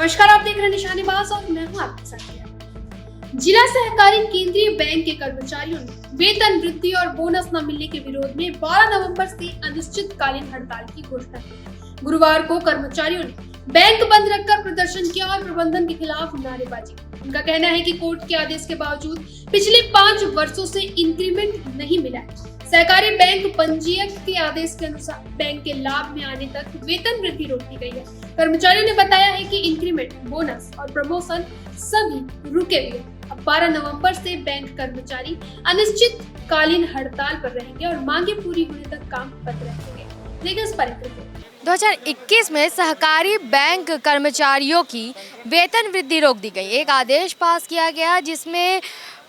नमस्कार, आप देख रहे हैं निशानेबाज और मैं हूं आपके साथ। जिला सहकारी केंद्रीय बैंक के कर्मचारियों ने वेतन वृद्धि और बोनस न मिलने के विरोध में 12 नवंबर से अनिश्चितकालीन हड़ताल की घोषणा की। गुरुवार को कर्मचारियों ने बैंक बंद रखकर प्रदर्शन किया और प्रबंधन के खिलाफ नारेबाजी। उनका कहना है कि कोर्ट के आदेश के बावजूद पिछले 5 वर्षों से इंक्रीमेंट नहीं मिला है। सहकारी बैंक पंजीयक के आदेश के अनुसार बैंक के लाभ में आने तक वेतन वृद्धि रोक दी गई है। कर्मचारियों ने बताया है कि इंक्रीमेंट, बोनस और प्रमोशन सभी रुके हुए। अब 12 नवंबर से बैंक कर्मचारी अनिश्चितकालीन हड़ताल पर रहेंगे और मांगे पूरी होने तक काम बंद रखेंगे। देखिए इस पर एक रिपोर्ट। 2021 में सहकारी बैंक कर्मचारियों की वेतन वृद्धि रोक दी गई। एक आदेश पास किया गया जिसमें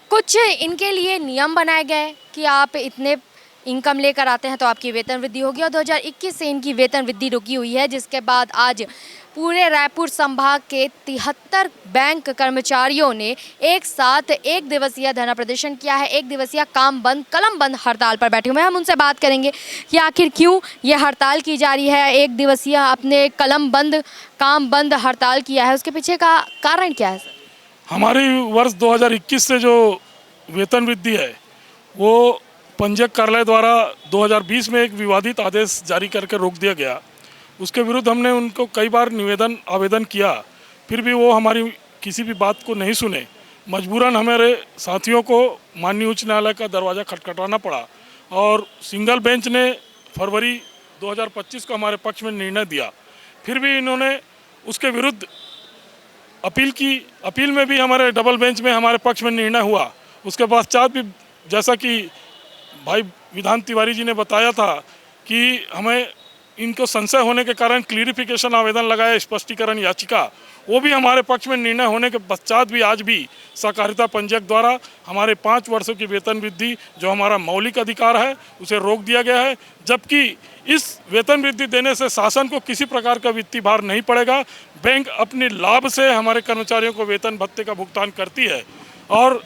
कुछ इनके लिए नियम बनाए गए कि आप इतने इनकम लेकर आते हैं तो आपकी वेतन वृद्धि होगी, और 2021 से इनकी वेतन वृद्धि रुकी हुई है। जिसके बाद आज पूरे रायपुर संभाग के 73 बैंक कर्मचारियों ने एक साथ एक दिवसीय धरना प्रदर्शन किया है। एक दिवसीय काम बंद, कलम बंद हड़ताल पर बैठे हुए हैं। हम उनसे बात करेंगे कि आखिर क्यों ये हड़ताल की जा रही है, एक दिवसीय अपने कलम बंद, काम बंद हड़ताल किया है, उसके पीछे का कारण क्या है सर? हमारी वर्ष 2021 से जो वेतन वृद्धि है वो पंजीयक कार्यालय द्वारा 2020 में एक विवादित आदेश जारी करके रोक दिया गया। उसके विरुद्ध हमने उनको कई बार आवेदन किया, फिर भी वो हमारी किसी भी बात को नहीं सुने। मजबूरन हमारे साथियों को माननीय उच्च न्यायालय का दरवाज़ा खटखटाना पड़ा और सिंगल बेंच ने फरवरी 2025 को हमारे पक्ष में निर्णय दिया। फिर भी इन्होंने उसके विरुद्ध अपील की। अपील में भी हमारे डबल बेंच में हमारे पक्ष में निर्णय हुआ। उसके पश्चात भी जैसा कि भाई विधान तिवारी जी ने बताया था कि हमें इनको संशय होने के कारण क्लियरिफिकेशन आवेदन लगाया, स्पष्टीकरण याचिका, वो भी हमारे पक्ष में निर्णय होने के पश्चात भी आज भी सहकारिता पंजीयक द्वारा हमारे 5 वर्षों की वेतन वृद्धि जो हमारा मौलिक अधिकार है उसे रोक दिया गया है। जबकि इस वेतन वृद्धि देने से शासन को किसी प्रकार का वित्तीय भार नहीं पड़ेगा। बैंक अपने लाभ से हमारे कर्मचारियों को वेतन भत्ते का भुगतान करती है। और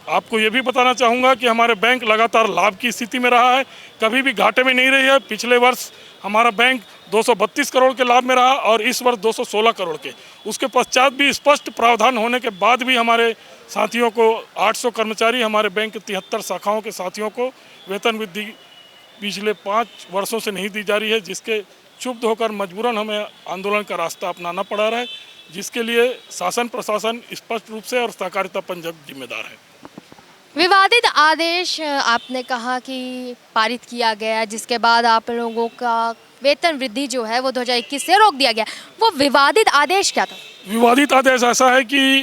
आपको ये भी बताना चाहूँगा कि हमारे बैंक लगातार लाभ की स्थिति में रहा है, कभी भी घाटे में नहीं रही है। पिछले वर्ष हमारा बैंक 232 करोड़ के लाभ में रहा और इस वर्ष 216 करोड़ के। उसके पश्चात भी स्पष्ट प्रावधान होने के बाद भी हमारे साथियों को 800 कर्मचारी, हमारे बैंक के 73 शाखाओं के साथियों को वेतन वृद्धि पिछले 5 वर्षों से नहीं दी जा रही है, जिसके क्षुब्ध होकर मजबूरन हमें आंदोलन का रास्ता अपनाना पड़ा रहा है, जिसके लिए शासन प्रशासन स्पष्ट रूप से और सहकारिता पंजीयक जिम्मेदार है। विवादित आदेश आपने कहा कि पारित किया गया, जिसके बाद आप लोगों का वेतन वृद्धि जो है वो 2021 से रोक दिया गया। वो विवादित आदेश क्या था? विवादित आदेश ऐसा है कि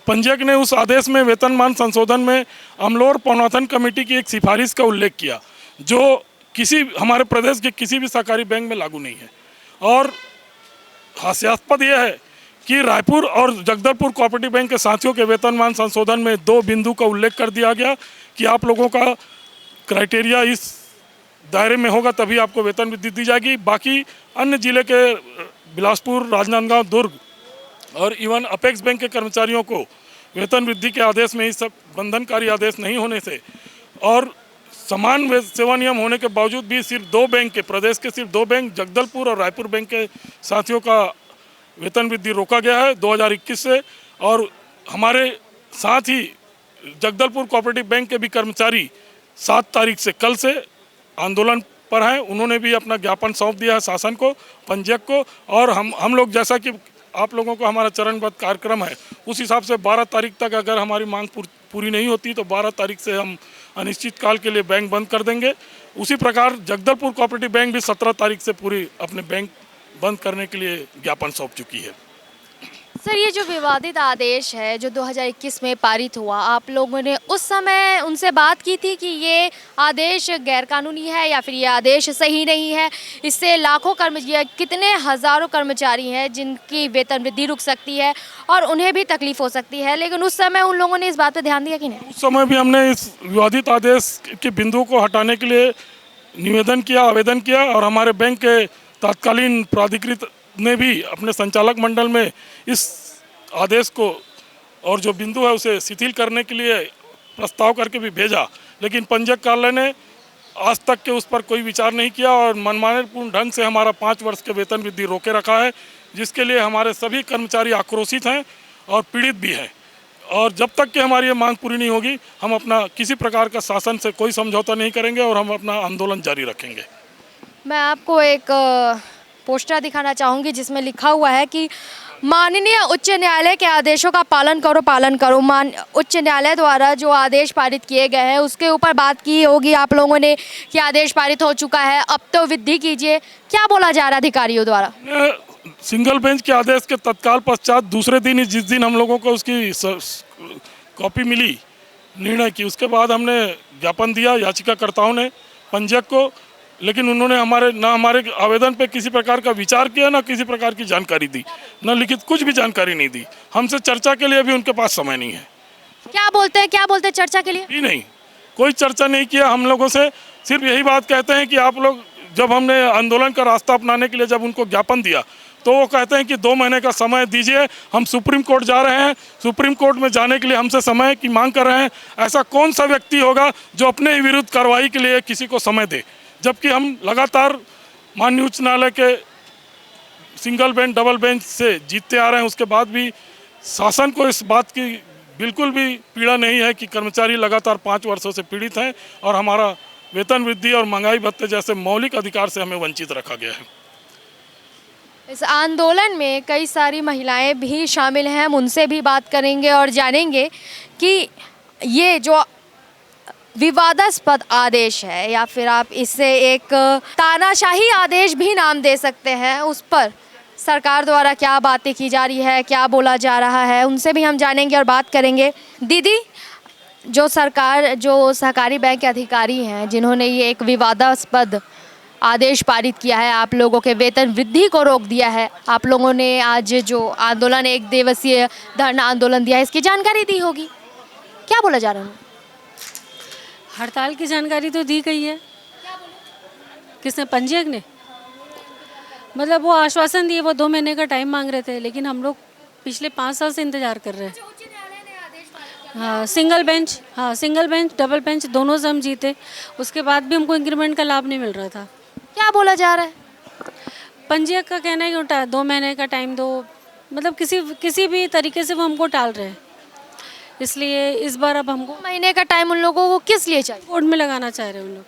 पंजीयक ने उस आदेश में वेतनमान संशोधन में अमलों और पौनाथन कमेटी की एक सिफारिश का उल्लेख किया, जो किसी हमारे प्रदेश के किसी भी सरकारी बैंक में लागू नहीं है। और हास्यास्पद यह है कि रायपुर और जगदलपुर कोऑपरेटिव बैंक के साथियों के वेतनमान संशोधन में 2 बिंदु का उल्लेख कर दिया गया कि आप लोगों का क्राइटेरिया इस दायरे में होगा तभी आपको वेतन वृद्धि दी जाएगी। बाकी अन्य जिले के बिलासपुर, राजनांदगांव, दुर्ग और इवन अपेक्स बैंक के कर्मचारियों को वेतन वृद्धि के आदेश में इस सब बंधनकारी आदेश नहीं होने से और समान सेवा नियम होने के बावजूद भी सिर्फ 2 बैंक के, प्रदेश के सिर्फ 2 बैंक जगदलपुर और रायपुर बैंक के साथियों का वेतन वृद्धि रोका गया है 2021 से। और हमारे साथ ही जगदलपुर कोऑपरेटिव बैंक के भी कर्मचारी 7 तारीख से, कल से आंदोलन पर हैं। उन्होंने भी अपना ज्ञापन सौंप दिया है शासन को, पंजीयक को। और हम लोग जैसा कि आप लोगों को हमारा चरणबद्ध कार्यक्रम है उस हिसाब से 12 तारीख तक अगर हमारी मांग पूरी नहीं होती तो 12 तारीख से हम अनिश्चितकाल के लिए बैंक बंद कर देंगे। उसी प्रकार जगदलपुर कोऑपरेटिव बैंक भी 17 तारीख से पूरी अपने बैंक बंद करने के लिए ज्ञापन सौंप चुकी है। सर, ये जो विवादित आदेश है जो 2021 में पारित हुआ, आप लोगों ने उस समय उनसे बात की थी कि ये आदेश गैरकानूनी है या फिर ये आदेश सही नहीं है? इससे लाखों कितने हज़ारों कर्मचारी हैं जिनकी वेतन वृद्धि रुक सकती है और उन्हें भी तकलीफ हो सकती है, लेकिन उस समय उन लोगों ने इस बात पर ध्यान दिया कि नहीं? उस समय भी हमने इस विवादित आदेश के बिंदु को हटाने के लिए निवेदन किया, आवेदन किया और हमारे बैंक के तत्कालीन प्राधिकृत ने भी अपने संचालक मंडल में इस आदेश को और जो बिंदु है उसे शिथिल करने के लिए प्रस्ताव करके भी भेजा, लेकिन पंजीयक कार्यालय ने आज तक के उस पर कोई विचार नहीं किया और मनमानेपूर्ण ढंग से हमारा 5 वर्ष के वेतन वृद्धि रोके रखा है। जिसके लिए हमारे सभी कर्मचारी आक्रोशित हैं और पीड़ित भी हैं। और जब तक कि हमारी ये मांग पूरी नहीं होगी, हम अपना किसी प्रकार का शासन से कोई समझौता नहीं करेंगे और हम अपना आंदोलन जारी रखेंगे। मैं आपको एक पोस्टर दिखाना चाहूँगी जिसमें लिखा हुआ है कि माननीय उच्च न्यायालय के आदेशों का पालन करो, पालन करो। उच्च न्यायालय द्वारा जो आदेश पारित किए गए हैं उसके ऊपर बात की होगी आप लोगों ने कि आदेश पारित हो चुका है, अब तो विधि कीजिए। क्या बोला जा रहा है अधिकारियों द्वारा? सिंगल बेंच के आदेश के तत्काल पश्चात दूसरे दिन ही, जिस दिन हम लोगों को उसकी कॉपी मिली निर्णय की, उसके बाद हमने ज्ञापन दिया याचिकाकर्ताओं ने पंजीयक को, लेकिन उन्होंने हमारे आवेदन पे किसी प्रकार का विचार किया, ना किसी प्रकार की जानकारी दी, ना लिखित कुछ भी जानकारी नहीं दी। हमसे चर्चा के लिए भी उनके पास समय नहीं है। क्या बोलते हैं चर्चा के लिए? ही नहीं, कोई चर्चा नहीं किया हम लोगों से। सिर्फ यही बात कहते हैं कि आप लोग, जब हमने आंदोलन का रास्ता अपनाने के लिए जब उनको ज्ञापन दिया तो वो कहते हैं कि 2 महीने का समय दीजिए, हम सुप्रीम कोर्ट जा रहे हैं, सुप्रीम कोर्ट में जाने के लिए हमसे समय की मांग कर रहे हैं। ऐसा कौन सा व्यक्ति होगा जो अपने ही विरुद्ध कार्रवाई के लिए किसी को समय दे, जबकि हम लगातार माननीय उच्च न्यायालय के सिंगल बेंच डबल बेंच से जीतते आ रहे हैं। उसके बाद भी शासन को इस बात की बिल्कुल भी पीड़ा नहीं है कि कर्मचारी लगातार 5 वर्षों से पीड़ित हैं और हमारा वेतन वृद्धि और महंगाई भत्ते जैसे मौलिक अधिकार से हमें वंचित रखा गया है। इस आंदोलन में कई सारी महिलाएं भी शामिल हैं, हम उनसे भी बात करेंगे और जानेंगे कि ये जो विवादास्पद आदेश है या फिर आप इसे एक तानाशाही आदेश भी नाम दे सकते हैं, उस पर सरकार द्वारा क्या बातें की जा रही है, क्या बोला जा रहा है, उनसे भी हम जानेंगे और बात करेंगे। दीदी, जो सहकारी बैंक के अधिकारी हैं जिन्होंने ये एक विवादास्पद आदेश पारित किया है, आप लोगों के वेतन वृद्धि को रोक दिया है, आप लोगों ने आज जो आंदोलन 1 दिवसीय धरना आंदोलन दिया है, इसकी जानकारी दी होगी, क्या बोला जा रहा है? हड़ताल की जानकारी तो दी गई है। किसने? पंजीयक ने। मतलब वो आश्वासन दिए, वो 2 महीने का टाइम मांग रहे थे, लेकिन हम लोग पिछले 5 साल से इंतजार कर रहे हैं। हाँ, सिंगल बेंच डबल बेंच दोनों से हम जीते, उसके बाद भी हमको इंक्रीमेंट का लाभ नहीं मिल रहा था। क्या बोला जा रहा है? पंजीयक का कहना है कि 2 महीने का टाइम दो, मतलब किसी भी तरीके से वो हमको टाल रहे हैं। इसलिए इस बार अब हमको महीने का टाइम उन लोगों को किस लिए चाहिए? कोर्ट में लगाना चाह रहे हैं उन लोग।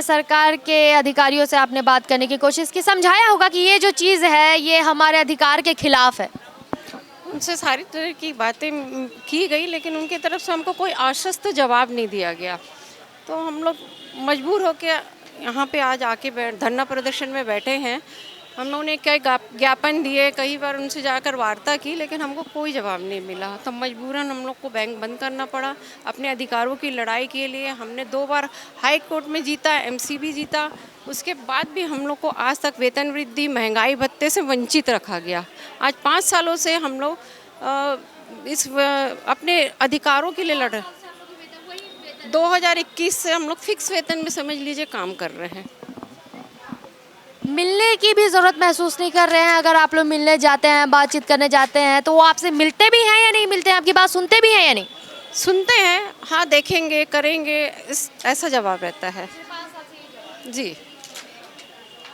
सरकार के अधिकारियों से आपने बात करने की कोशिश की, समझाया होगा कि ये जो चीज़ है ये हमारे अधिकार के खिलाफ है? उनसे सारी तरह की बातें की गई, लेकिन उनकी तरफ से हमको कोई आश्वस्त जवाब नहीं दिया गया। तो हम लोग मजबूर होकर यहाँ पे आज आके धरना प्रदर्शन में बैठे हैं। हम लोगों ने कई ज्ञापन दिए, कई बार उनसे जाकर वार्ता की, लेकिन हमको कोई जवाब नहीं मिला। तो मजबूरन हम लोग को बैंक बंद करना पड़ा। अपने अधिकारों की लड़ाई के लिए हमने 2 बार हाई कोर्ट में जीता, एमसीबी जीता, उसके बाद भी हम लोग को आज तक वेतन वृद्धि, महंगाई भत्ते से वंचित रखा गया। आज 5 सालों से हम लोग अपने अधिकारों के लिए लड़ रहे हैं। 2021 से हम लोग फिक्स वेतन में समझ लीजिए काम कर रहे हैं। मिलने की भी ज़रूरत महसूस नहीं कर रहे हैं? अगर आप लोग मिलने जाते हैं, बातचीत करने जाते हैं, तो वो आपसे मिलते भी हैं या नहीं मिलते हैं? आपकी बात सुनते भी हैं या नहीं? सुनते हैं, हाँ देखेंगे, करेंगे, ऐसा जवाब रहता है जी।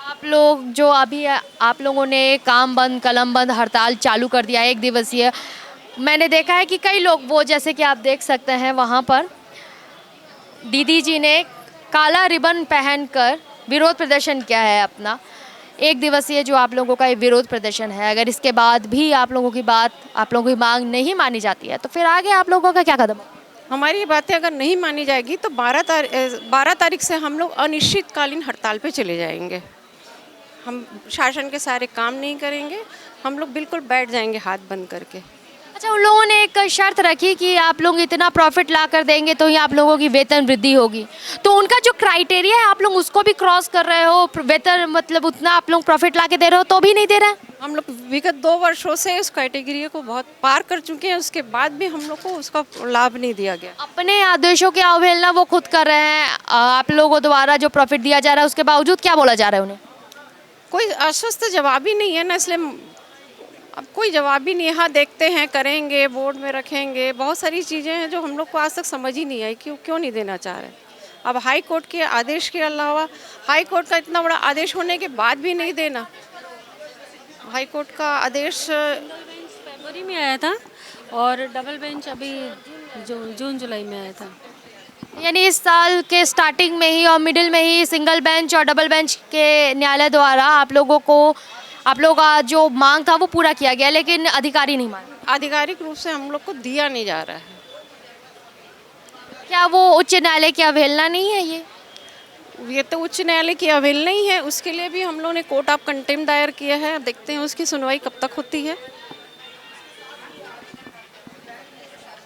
आप लोग जो अभी आप लोगों ने काम बंद, कलम बंद, हड़ताल चालू कर दिया 1 दिवसीय, मैंने देखा है कि कई लोग, वो जैसे कि आप देख सकते हैं वहाँ पर दीदी जी ने काला रिबन पहनकर विरोध प्रदर्शन किया है अपना। 1 दिवसीय जो आप लोगों का ये विरोध प्रदर्शन है, अगर इसके बाद भी आप लोगों की मांग नहीं मानी जाती है तो फिर आगे आप लोगों का क्या कदम? हमारी ये बातें अगर नहीं मानी जाएगी तो 12 तारीख से हम लोग अनिश्चितकालीन हड़ताल पे चले जाएंगे। हम शासन के सारे काम नहीं करेंगे, हम लोग बिल्कुल बैठ जाएंगे हाथ बंद करके। अच्छा, उन लोगों ने एक शर्त रखी कि आप लोग इतना प्रॉफिट ला कर देंगे तो ही आप लोगों की वेतन वृद्धि होगी, तो उनका जो क्राइटेरिया है आप लोग उसको भी क्रॉस कर रहे हो। वेतन मतलब उतना आप लोग प्रॉफिट ला के दे रहे हो तो भी नहीं दे रहे हैं। हम लोग विगत 2 वर्षों से उस कैटेगरी को बहुत पार कर चुके हैं, उसके बाद भी हम लोग को उसका लाभ नहीं दिया गया। अपने आदेशों की अवहेलना वो खुद कर रहे हैं, आप लोगों द्वारा जो प्रॉफिट दिया जा रहा है उसके बावजूद क्या बोला जा रहा है उन्हें? कोई आश्वस्त जवाब ही नहीं है ना, इसलिए अब कोई जवाब ही नहीं है। हाँ देखते हैं, करेंगे, बोर्ड में रखेंगे, बहुत सारी चीज़ें हैं जो हम लोग को आज तक समझ ही नहीं आई क्यों नहीं देना चाह रहे। अब हाई कोर्ट के आदेश के अलावा, हाई कोर्ट का इतना बड़ा आदेश होने के बाद भी नहीं देना, हाई कोर्ट का आदेश फरवरी में आया था और डबल बेंच अभी जून जुलाई में आया था। यानी इस साल के स्टार्टिंग में ही और मिडिल में ही सिंगल बेंच और डबल बेंच के न्यायालय द्वारा आप लोगों का जो मांग था वो पूरा किया गया, लेकिन अधिकारी नहीं माने। आधिकारिक रूप से हम लोग को दिया नहीं जा रहा है। क्या वो उच्च न्यायालय की अवहेलना नहीं है ये तो उच्च न्यायालय की अवहेलना ही है। उसके लिए भी हम लोगों ने कोर्ट ऑफ कंटेम्प्ट दायर किया है। देखते हैं उसकी सुनवाई कब तक होती है।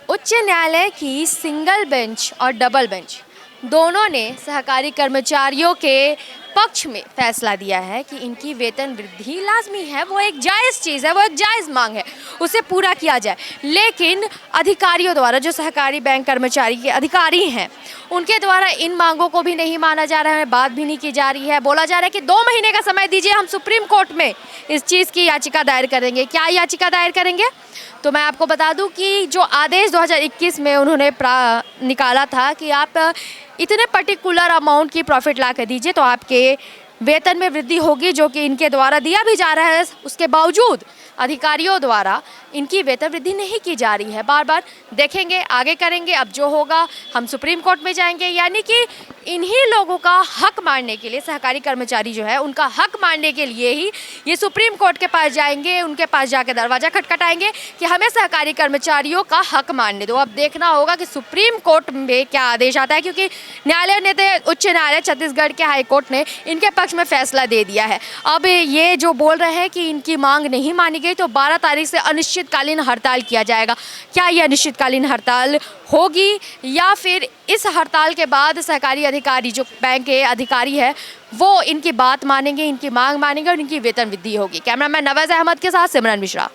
उच्च न्यायालय की सिंगल बेंच और डबल बेंच दोनों ने सहकारी कर्मचारियों के पक्ष में फैसला दिया है कि इनकी वेतन वृद्धि लाजमी है, वो एक जायज़ चीज़ है, वो एक जायज़ मांग है, उसे पूरा किया जाए। लेकिन अधिकारियों द्वारा, जो सहकारी बैंक कर्मचारी के अधिकारी हैं, उनके द्वारा इन मांगों को भी नहीं माना जा रहा है, बात भी नहीं की जा रही है। बोला जा रहा है कि 2 महीने का समय दीजिए, हम सुप्रीम कोर्ट में इस चीज़ की याचिका दायर करेंगे। क्या याचिका दायर करेंगे? तो मैं आपको बता दूं कि जो आदेश 2021 में उन्होंने निकाला था कि आप इतने पर्टिकुलर अमाउंट की प्रॉफिट ला कर दीजिए तो आपके वेतन में वृद्धि होगी, जो कि इनके द्वारा दिया भी जा रहा है। उसके बावजूद अधिकारियों द्वारा इनकी वेतन वृद्धि नहीं की जा रही है। बार बार देखेंगे, आगे करेंगे, अब जो होगा हम सुप्रीम कोर्ट में जाएंगे। यानी कि इन्हीं लोगों का हक मानने के लिए, सहकारी कर्मचारी जो है उनका हक मानने के लिए ही ये सुप्रीम कोर्ट के पास जाएंगे, उनके पास जाके दरवाज़ा खटखटाएंगे कि हमें सहकारी कर्मचारियों का हक मानने दो। अब देखना होगा कि सुप्रीम कोर्ट में क्या आदेश आता है, क्योंकि न्यायालय ने, उच्च न्यायालय छत्तीसगढ़ के हाई कोर्ट ने इनके पक्ष में फैसला दे दिया है। अब ये जो बोल रहे हैं कि इनकी मांग नहीं मानी गई तो 12 तारीख से अनिश्चितकालीन हड़ताल किया जाएगा। क्या ये अनिश्चितकालीन हड़ताल होगी या फिर इस हड़ताल के बाद सहकारी अधिकारी, जो बैंक के अधिकारी है, वो इनकी बात मानेंगे, इनकी मांग मानेंगे और इनकी वेतन वृद्धि होगी? कैमरामैन नवाज अहमद के साथ सिमरन मिश्रा।